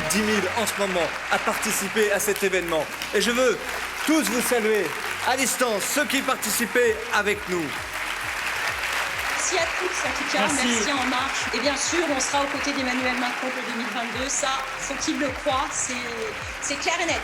10 000 en ce moment à participer à cet événement. Et je veux tous vous saluer à distance, ceux qui participaient avec nous. Merci à tous, en tout cas. Merci En Marche. Et bien sûr, on sera aux côtés d'Emmanuel Macron pour 2022. Ça, faut qu'il le croie, c'est clair et net.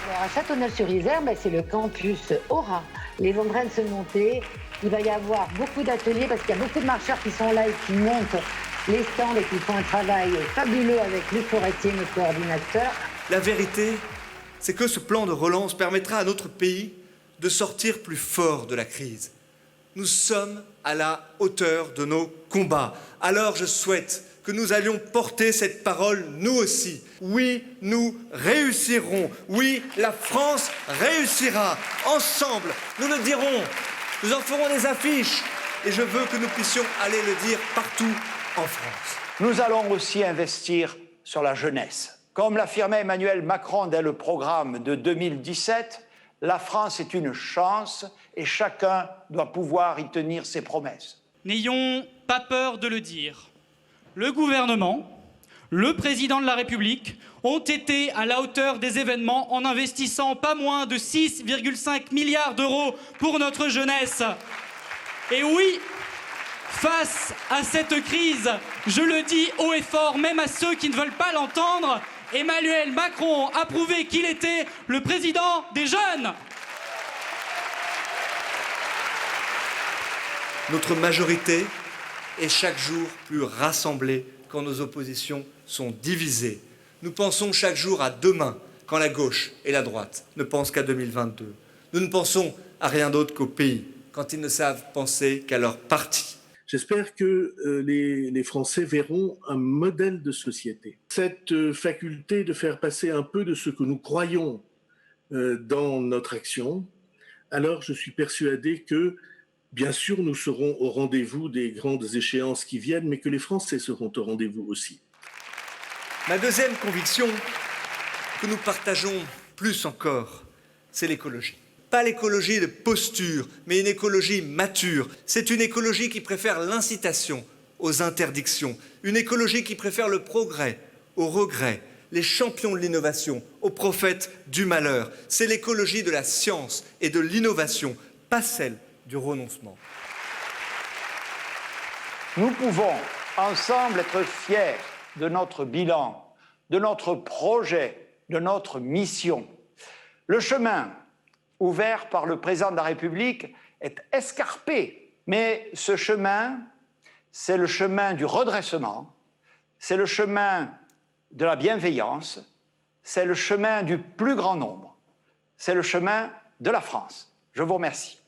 Alors à Châteauneuf-sur-Isère, c'est le campus Aura. Les vont en train de se monter. Il va y avoir beaucoup d'ateliers parce qu'il y a beaucoup de marcheurs qui sont là et qui montent les stands et qui font un travail fabuleux avec Luc Forestier, notre coordinateur. La vérité, c'est que ce plan de relance permettra à notre pays de sortir plus fort de la crise. Nous sommes à la hauteur de nos combats. Alors je souhaite que nous allions porter cette parole, nous aussi. Oui, nous réussirons. Oui, la France réussira. Ensemble, nous le dirons. Nous en ferons des affiches. Et je veux que nous puissions aller le dire partout en France. Nous allons aussi investir sur la jeunesse. Comme l'affirmait Emmanuel Macron dès le programme de 2017, la France est une chance et chacun doit pouvoir y tenir ses promesses. N'ayons pas peur de le dire. Le gouvernement, le président de la République ont été à la hauteur des événements en investissant pas moins de 6,5 milliards d'euros pour notre jeunesse. Et oui, face à cette crise, je le dis haut et fort, même à ceux qui ne veulent pas l'entendre, Emmanuel Macron a prouvé qu'il était le président des jeunes. Notre majorité est chaque jour plus rassemblée quand nos oppositions sont divisées. Nous pensons chaque jour à demain quand la gauche et la droite ne pensent qu'à 2022. Nous ne pensons à rien d'autre qu'au pays quand ils ne savent penser qu'à leur parti. J'espère que les Français verront un modèle de société. Cette faculté de faire passer un peu de ce que nous croyons dans notre action, alors je suis persuadé que, bien sûr, nous serons au rendez-vous des grandes échéances qui viennent, mais que les Français seront au rendez-vous aussi. Ma deuxième conviction, que nous partageons plus encore, c'est l'écologie. Pas l'écologie de posture, mais une écologie mature. C'est une écologie qui préfère l'incitation aux interdictions, une écologie qui préfère le progrès au regret, les champions de l'innovation aux prophètes du malheur. C'est l'écologie de la science et de l'innovation, pas celle du renoncement. Nous pouvons ensemble être fiers de notre bilan, de notre projet, de notre mission. Le chemin ouvert par le président de la République est escarpé, mais ce chemin, c'est le chemin du redressement, c'est le chemin de la bienveillance, c'est le chemin du plus grand nombre, c'est le chemin de la France. Je vous remercie.